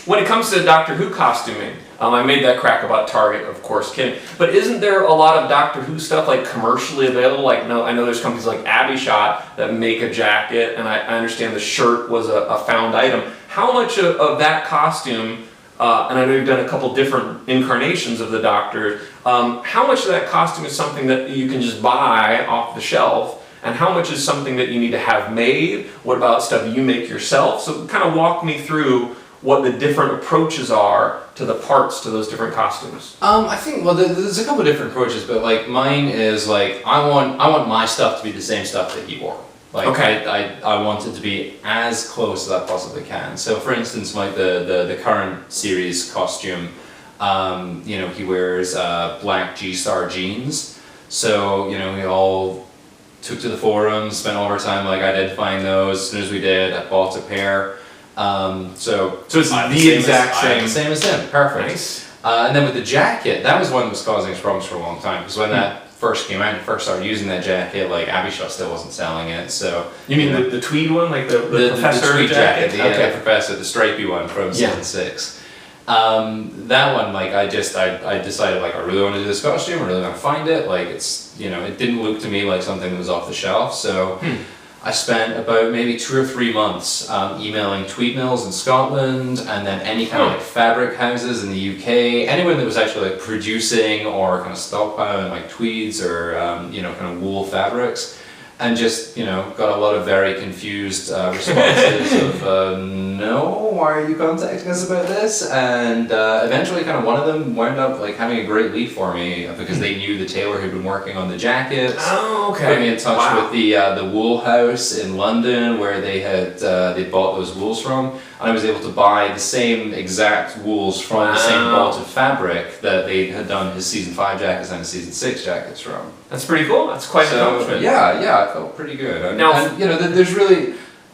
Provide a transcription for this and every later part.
When it comes to Doctor Who costuming, I made that crack about Target, of course, kidding. But isn't there a lot of Doctor Who stuff like commercially available? Like, no, I know there's companies like Abbyshot that make a jacket, and I understand the shirt was a found item. How much of that costume, and I know you've done a couple different incarnations of the Doctor, how much of that costume is something that you can just buy off the shelf? And how much is something that you need to have made? What about stuff you make yourself? So kind of walk me through what the different approaches are to the parts to those different costumes. I think, well, there's a couple different approaches, but like mine is like, I want my stuff to be the same stuff that he wore. Like, okay. I want it to be as close as I possibly can. So for instance, like the current series costume, you know, he wears black G-Star jeans. So, you know, we all took to the forums, spent all of our time like identifying those. As soon as we did, I bought a pair. So it's the exact same. Same as him. Perfect. Nice. And then with the jacket, that was one that was causing us problems for a long time, because when that first came out and first started using that jacket, like Abbyshot still wasn't selling it. So you mean the tweed one, like the professor the tweed jacket, okay. The professor, the stripy one from season 6. That one, like I decided like I really want to do this costume. I really want to find it. Like it's, you know, it didn't look to me like something that was off the shelf. So I spent about maybe 2 or 3 months emailing tweed mills in Scotland, and then any kind of like fabric houses in the UK, anyone that was actually like producing or kind of stockpiling like tweeds or you know, kind of wool fabrics, and just, you know, got a lot of very confused responses of no, why are you contacting us about this? And eventually kind of one of them wound up like having a great lead for me because they knew the tailor who'd been working on the jackets. Oh, okay. Put me in touch with the wool house in London where they had they bought those wools from, and I was able to buy the same exact wools from the same vaulted fabric that they had done his season 5 jackets and his season 6 jackets from. That's pretty cool. That's quite an accomplishment. Yeah, I felt pretty good. And you know,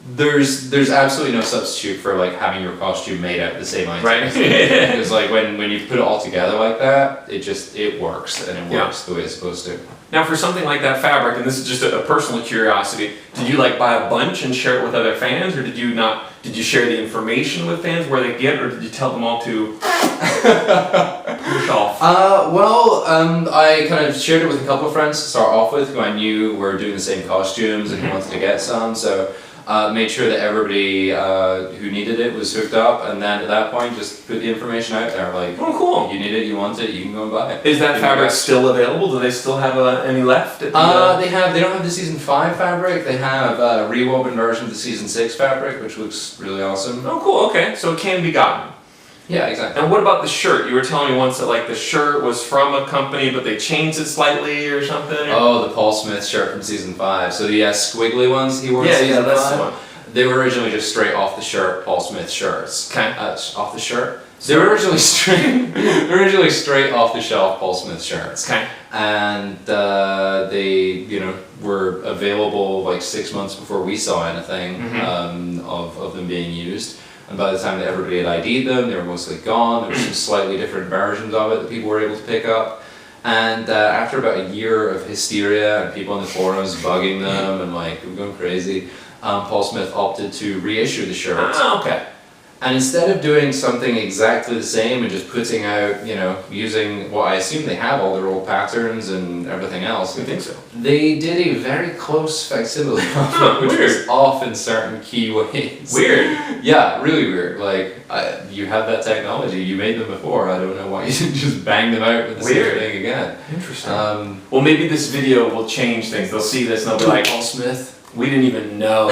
there's absolutely no substitute for like having your costume made out of the same items. Right. Because like when you put it all together like that, it works, and it works the way it's supposed to. Now for something like that fabric, and this is just a personal curiosity, did you like buy a bunch and share it with other fans, or did you not? Did you share the information with fans where they get, or did you tell them all to yourself? I kind of shared it with a couple of friends to start off with, who I knew were doing the same costumes and who wanted to get some. So made sure that everybody who needed it was hooked up, and then at that point just put the information out there, like, oh cool, you need it, you want it, you can go and buy it. Is that fabric still available? Do they still have any left? At the, they don't have the season 5 fabric, they have a rewoven version of the season 6 fabric, which looks really awesome. Oh cool, okay, so it can be gotten. Yeah, exactly. And what about the shirt? You were telling me once that like the shirt was from a company, but they changed it slightly or something? Oh, the Paul Smith shirt from season 5. So the squiggly ones he wore in season 5? That's the one. They were originally just straight off the shirt Paul Smith shirts. Okay. Off the shirt? They were originally straight off the shelf Paul Smith shirts. Okay. And they, you know, were available like 6 months before we saw anything of them being used. And by the time that everybody had ID'd them, they were mostly gone. There were some slightly different versions of it that people were able to pick up. And after about a year of hysteria and people in the forums bugging them and like going crazy, Paul Smith opted to reissue the shirt. Oh, okay. And instead of doing something exactly the same and just putting out, you know, using what I assume they have all their old patterns and everything else, I think so. They did a very close facsimile of it, which was off in certain key ways. Weird. Yeah, really weird. Like, you have that technology, you made them before, I don't know why you didn't just bang them out with the same thing again. Interesting. Well, maybe this video will change things. They'll see this and they'll be like, Paul Smith. We didn't even know.